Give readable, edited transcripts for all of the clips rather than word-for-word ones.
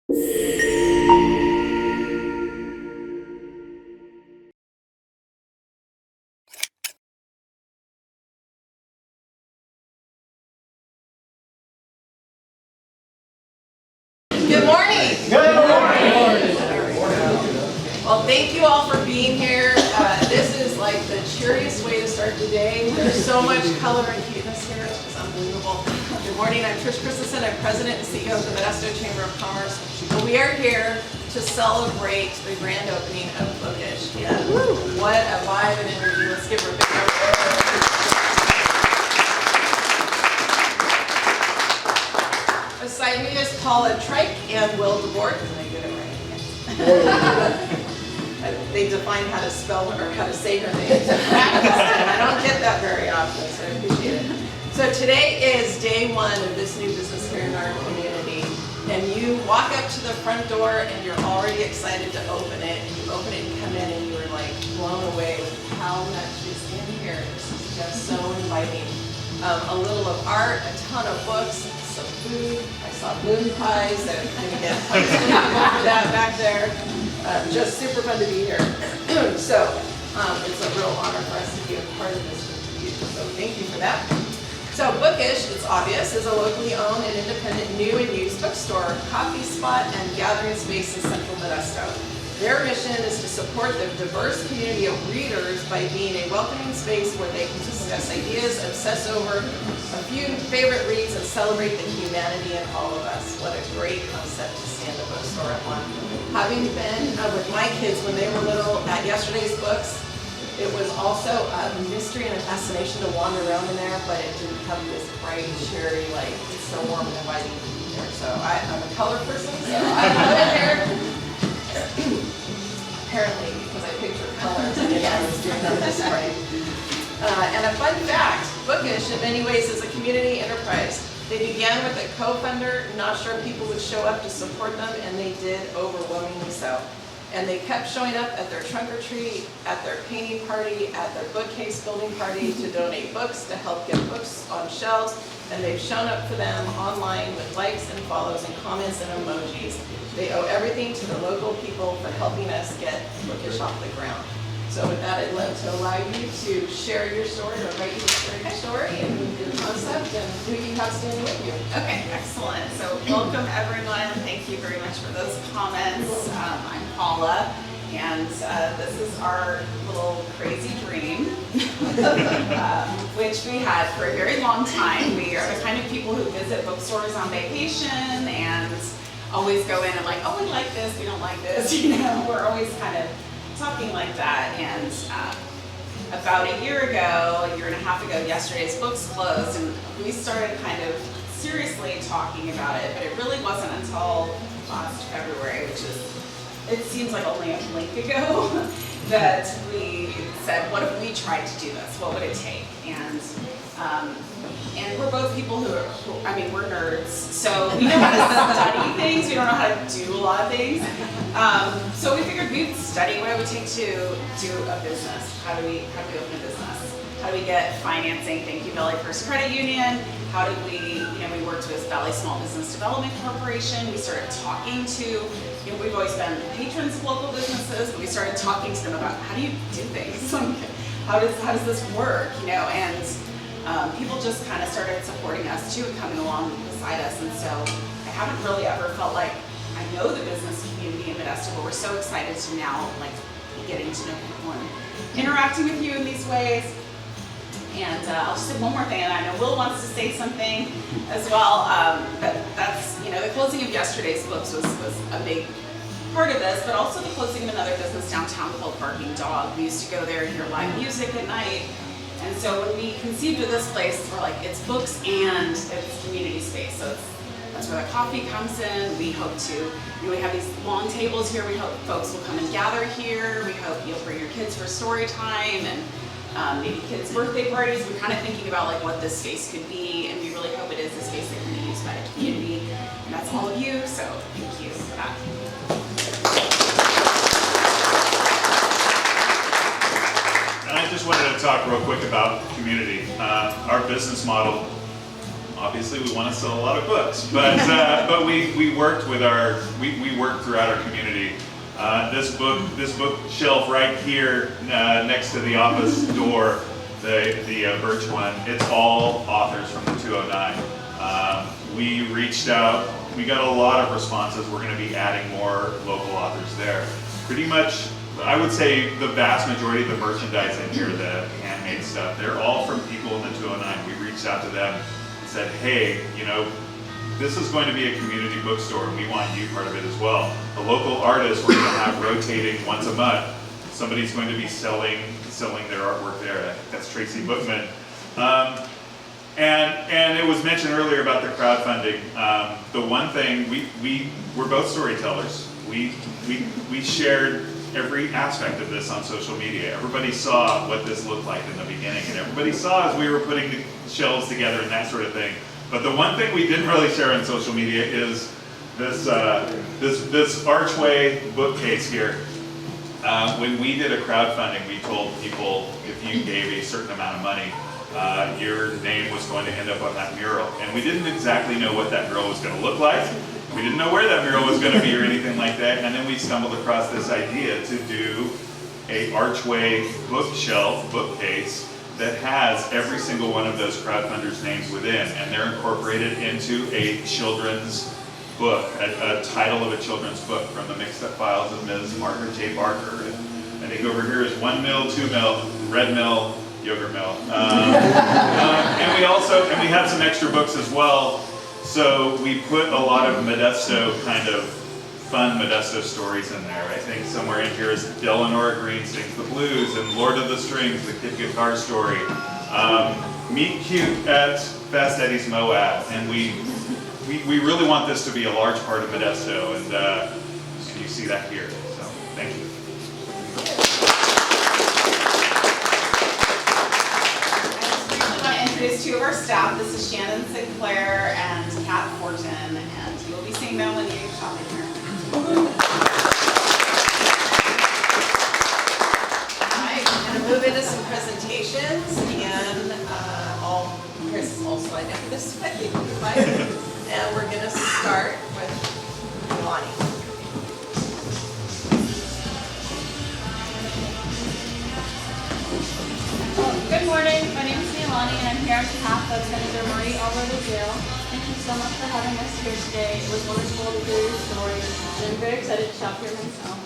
Good morning. Good morning. Well, thank you all for being here. This is like the cheeriest way to start the day. There's so much color and cuteness here. It's unbelievable. Good morning. I'm Trish Christensen. I'm President and CEO of the Modesto Chamber of Commerce. And we are here to celebrate the grand opening of Bookish. Yeah. What a vibe and energy. Let's give her a big round of applause. Beside me is Paula Trike and Will DeBoard. Did I get it right? They defined how to spell or how to say her name. I don't get that very often, so I appreciate it. So today is day one of this new business here in our community. And you walk up to the front door and you're already excited to open it. And you open it and come in and you were like blown away with how much is in here. This is just so inviting. A little of art, a ton of books, some food. I saw moon pies, so I'm going to get for that back there. Just super fun to be here. So it's a real honor for us to be a part of this with you. So thank you for that. So Bookish, it's obvious, is a locally owned and independent new and used bookstore, coffee spot, and gathering space in central Modesto. Their mission is to support the diverse community of readers by being a welcoming space where they can discuss ideas, obsess over a few favorite reads, and celebrate the humanity in all of us. What a great concept to stand a bookstore at one. Having been with my kids when they were little at yesterday's books, it was also a mystery and a fascination to wander around in there, but it didn't have this bright, cheery, like, it's so warm and inviting to be there. So I'm a color person, so I love it here. Apparently, because I picture colors, I knew I was doing that this way. And a fun fact, Bookish in many ways is a community enterprise. They began with a co-funder, not sure people would show up to support them, and they did overwhelmingly so. And they kept showing up at their trunk or treat, at their painting party, at their bookcase building party to donate books, to help get books on shelves, and they've shown up for them online with likes and follows and comments and emojis. They owe everything to the local people for helping us get Bookish off the ground. So with that, I'd love to allow you to share your story or invite you to share your story and your concept and who you have standing with you. Okay, excellent. So welcome everyone. Thank you very much for those comments. I'm Paula, and this is our little crazy dream, which we had for a very long time. We are the kind of people who visit bookstores on vacation and always go in and like, oh, we like this, we don't like this. You know, we're always kind of talking like that. And about a year and a half ago, yesterday's books closed, and we started kind of seriously talking about it, but it really wasn't until last February, which is, it seems like only a blink ago, that we said, what if we tried to do this? What would it take? And we're both people who we're nerds, so we know how to study things, we don't know how to do a lot of things. So we figured we'd study what it would take to do a business. How do we open a business? How do we get financing? Thank you, Valley First Credit Union. How do we worked with Valley Small Business Development Corporation. We started talking to, we've always been patrons of local businesses, but we started talking to them about how do you do things? How does this work? And people just kind of started supporting us too and coming along beside us. And so I haven't really ever felt like I know the business community in Modesto, but we're so excited to now be getting to know people and interacting with you in these ways. And I'll just say one more thing, and I know Will wants to say something as well. But that's, the closing of yesterday's books was a big part of this, but also the closing of another business downtown called Barking Dog. We used to go there and hear live music at night. And so when we conceived of this place, we're like, it's books and it's community space. So that's where the coffee comes in. We hope to, we have these long tables here. We hope folks will come and gather here. We hope you'll bring your kids for story time and maybe kids' birthday parties. We're kind of thinking about like what this space could be, and we really hope it is a space that can be used by the community. And that's all of you, so thank you for that. And I just wanted to talk real quick about community. Our business model obviously we want to sell a lot of books, but we worked with we worked throughout our community. This bookshelf right here next to the office door, the birch one, it's all authors from the 209. We reached out, we got a lot of responses. We're going to be adding more local authors there. Pretty much, I would say the vast majority of the merchandise in here, the handmade stuff, they're all from people in the 209. We reached out to them and said, hey, you know, this is going to be a community bookstore and we want you part of it as well. The local artists we're going to have rotating once a month. Somebody's going to be selling their artwork there. I think that's Tracy Bookman. And it was mentioned earlier about the crowdfunding. The one thing, we're both storytellers. We shared every aspect of this on social media. Everybody saw what this looked like in the beginning, and everybody saw as we were putting the shelves together and that sort of thing. But the one thing we didn't really share on social media is this archway bookcase here. When we did a crowdfunding, we told people if you gave a certain amount of money, your name was going to end up on that mural. And we didn't exactly know what that mural was going to look like. We didn't know where that mural was going to be or anything like that. And then we stumbled across this idea to do a archway bookshelf, bookcase, that has every single one of those crowdfunders' names within. And they're incorporated into a children's book, a title of a children's book from the Mixed Up Files of Ms. Margaret J. Barker. And I think over here is 1 mil, 2 mil, red mill, yogurt mill. And we had some extra books as well. So we put a lot of Modesto, kind of fun Modesto stories in there. I think somewhere in here is Eleanor Green Sings the Blues and Lord of the Strings, the kid guitar story. Meet Cute at Fast Eddie's Moab. And we really want this to be a large part of Modesto, and you see that here. So thank you. Introduce two of our staff. This is Shannon Sinclair and Kat Fortin, and you will be seeing them when you shop in here. Alright, we're going to move into some presentations, and Chris will slide down this way. And we're going to start with Lonnie. Good morning, my name is Leilani and I'm here on behalf of Senator Marie Alvarado Jail. Thank you so much for having us here today. It was wonderful to hear your story and I'm very excited to shop here myself.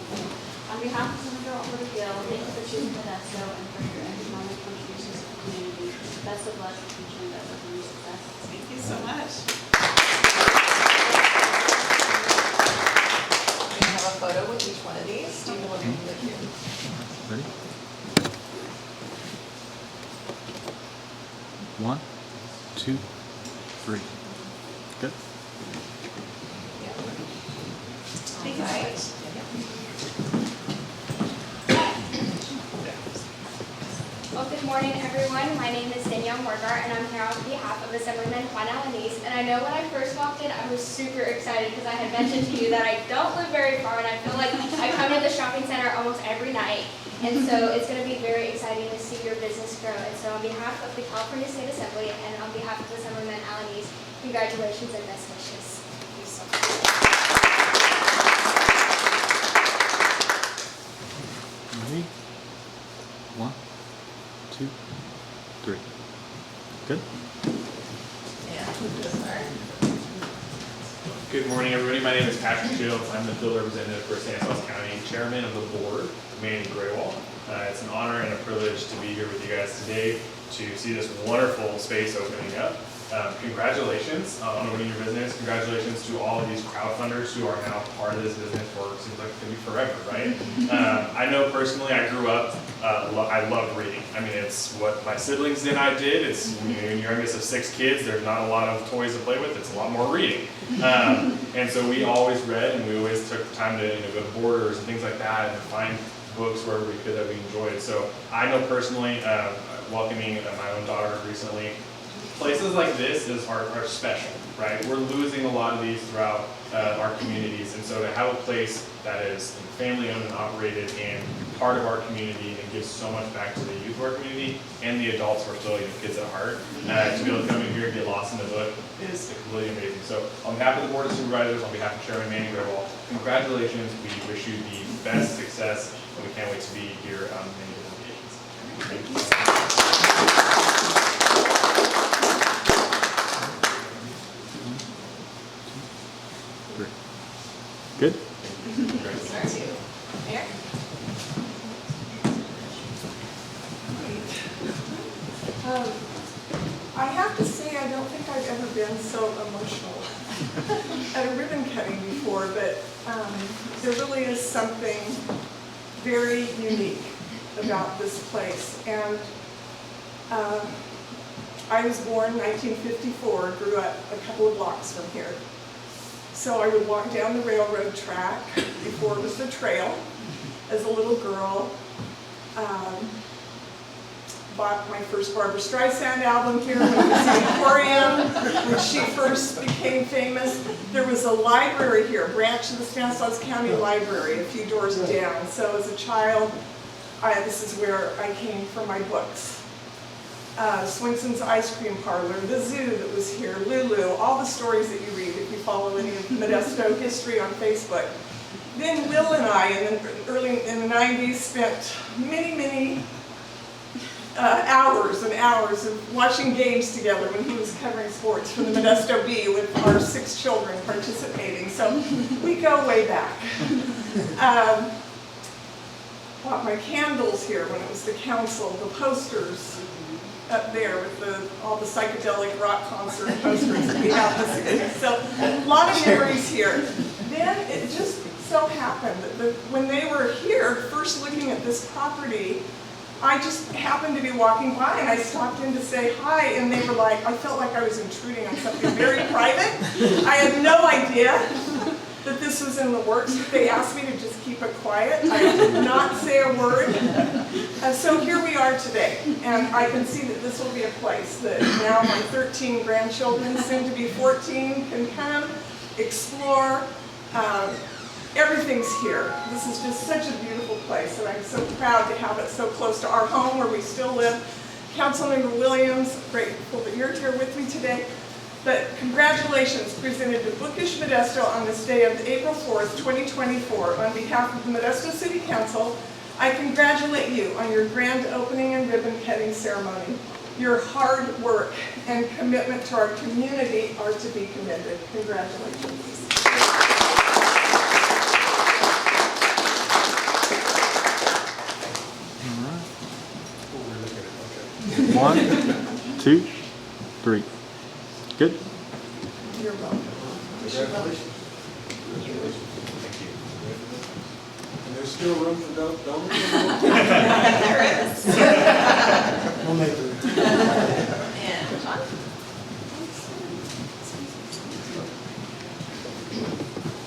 On behalf of Senator Alvarado Jail, thank you for choosing Modesto and for your economic contributions to the community. Best of luck in the future and best of your success. Thank you so much. We have a photo with each one of these. Stephen will be with you. Ready? 1, 2, 3. Good. Thank you. Right. Well, good morning, everyone. My name is Danielle Morgar, and I'm here on behalf of Assemblyman Juan Alanis. And I know when I first walked in, I was super excited because I had mentioned to you that I don't live very far, and I feel like I come to the shopping center almost every night. And so it's going to be very exciting to see your business grow. And so on behalf of the California State Assembly and on behalf of Assemblyman Alanis, congratulations and best wishes. Thank you so much. Ready? 1, 2, 3. Good. Good morning, everybody. My name is Patrick Shields. I'm the field representative for Stanislaus County, chairman of the board, Manny Graywall. It's an honor and a privilege to be here with you guys today to see this wonderful space opening up. Congratulations on owning your business. Congratulations to all of these crowdfunders who are now part of this business for, seems like it's going to be forever, right? I know personally, I grew up, I loved reading. I mean, it's what my siblings and I did. It's when you're the youngest of 6 kids, there's not a lot of toys to play with. It's a lot more reading. And so we always read, and we always took the time to go to Borders and things like that and find books wherever we could that we enjoyed. So I know personally, welcoming my own daughter recently, places like this are special, right? We're losing a lot of these throughout our communities. And so to have a place that is family owned and operated and part of our community and gives so much back to the youth of our community and the adults who are still kids at heart, to be able to come in here and get lost in the book is completely amazing. So on behalf of the Board of Supervisors, on behalf of Chairman Manny Grewal, congratulations. We wish you the best success, and we can't wait to be here on many different occasions. Thank you. Good? Start to. Mayor? I have to say, I don't think I've ever been so emotional at a ribbon cutting before, but there really is something very unique about this place. And I was born in 1954, grew up a couple of blocks from here. So I would walk down the railroad track before it was the trail as a little girl. Bought my first Barbra Streisand album here when it was the Emporium, when she first became famous. There was a library here, a branch of the Stanislaus County Library, a few doors down. So as a child, this is where I came for my books. Swinson's Ice Cream Parlor, the zoo that was here, Lulu, all the stories that you read if you follow any of Modesto history on Facebook. Then Will and I, early in the 90s, spent many hours and hours of watching games together when he was covering sports for the Modesto Bee with our 6 children participating. So we go way back. Bought my candles here when it was the council, the posters up there with all the psychedelic rock concert posters that we have this evening. So a lot of memories here. Then it just so happened that when they were here, first looking at this property, I just happened to be walking by and I stopped in to say hi, and they were like, I felt like I was intruding on something very private. I had no idea that this was in the works. They asked me to just keep it quiet. I did not say a word. So here we are today, and I can see that this will be a place that now my 13 grandchildren, soon to be 14, can come, explore. Everything's here. This is just such a beautiful place, and I'm so proud to have it so close to our home where we still live. Councilmember Williams, grateful that you're here with me today. But congratulations presented to Bookish Modesto on this day of April 4th, 2024. On behalf of the Modesto City Council, I congratulate you on your grand opening and ribbon cutting ceremony. Your hard work and commitment to our community are to be commended. Congratulations. One, two, three. Good? You're welcome. Congratulations. And there's still room for donuts? There is. We'll make it. And John?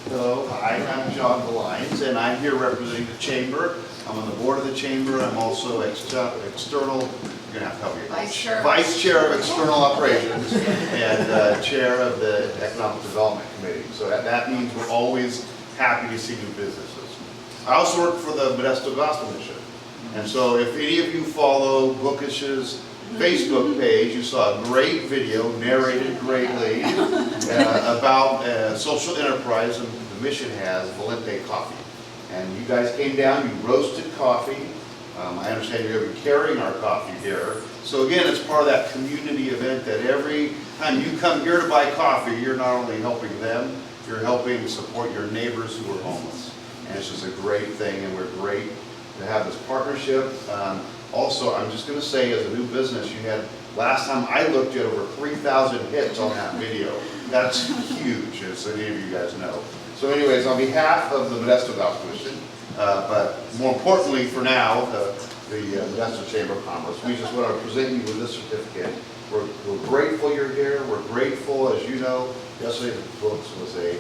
Hello, hi, I'm John Valines, and I'm here representing the Chamber. I'm on the board of the Chamber. I'm also external, you're gonna have to help me. Vice Chair of External Operations and Chair of the Economic Development Committee. So that means we're always happy to see new businesses. I also work for the Modesto Gospel Mission. And so if any of you follow Bookish's Facebook page, you saw a great video narrated greatly about social enterprise and the mission has Valente Coffee. And you guys came down, you roasted coffee. I understand you're going to be carrying our coffee here. So again, it's part of that community event that every time you come here to buy coffee, you're not only helping them, you're helping support your neighbors who are homeless. And it's just a great thing, and we're great to have this partnership. Also, I'm just going to say, as a new business, you had, last time I looked, you had over 3,000 hits on that video. That's huge, as any of you guys know. So anyways, on behalf of the Modesto Gospel Mission, but more importantly for now, the Modesto Chamber of Commerce, we just want to present you with this certificate. We're grateful you're here. We're grateful, as you know, yesterday the books was a,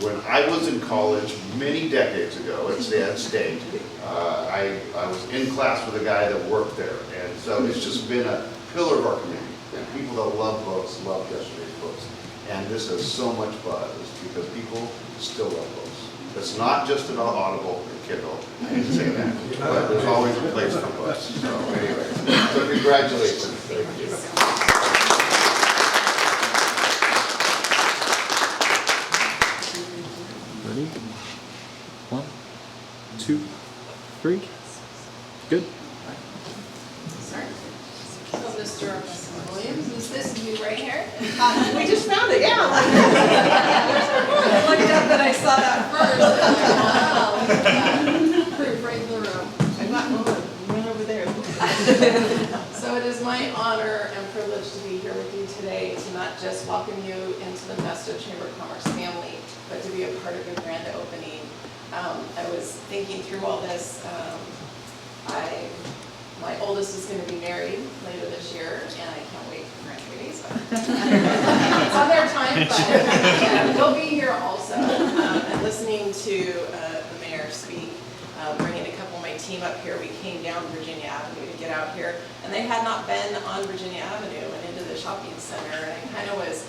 when I was in college many decades ago at Stan State, I was in class with a guy that worked there. And so it's just been a pillar of our community. And people that love books love yesterday's books. And this has so much buzz because people still love books. It's not just about Audible and Kindle, I didn't say that, but there's always a place for books. So anyway, so congratulations. Thank you. Ready? 1, 2, 3. Good. So Mr. and Mrs. Williams, is this you right here? We just found it, yeah. I looked up and I saw that first. And I thought, wow, proof right in the room. I got one over there. So it is my honor and privilege to be here with you today to not just welcome you into the Modesto Chamber of Commerce family, but to be a part of the grand opening. I was thinking through all this. My oldest is going to be married later this year, and I can't wait for grandbabies. It's on their time, but yeah, they'll be here also. And listening to the mayor speak, bringing a couple of my team up here, we came down Virginia Avenue to get out here, and they had not been on Virginia Avenue and into the shopping center, and it kind of was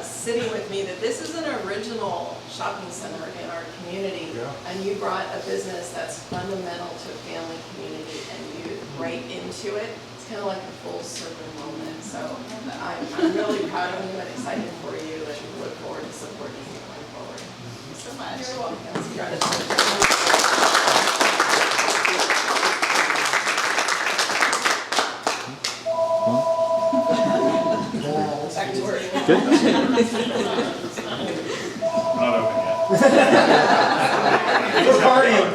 sitting with me that this is an original shopping center in our community, and you brought a business that's fundamental to family community and youth right into it. It's kind of like a full circle moment. So I'm really proud of you and excited for you and look forward to supporting you going forward. Thank you so much. You're welcome. Congratulations. Back to work. Good. Not open yet. We're partying.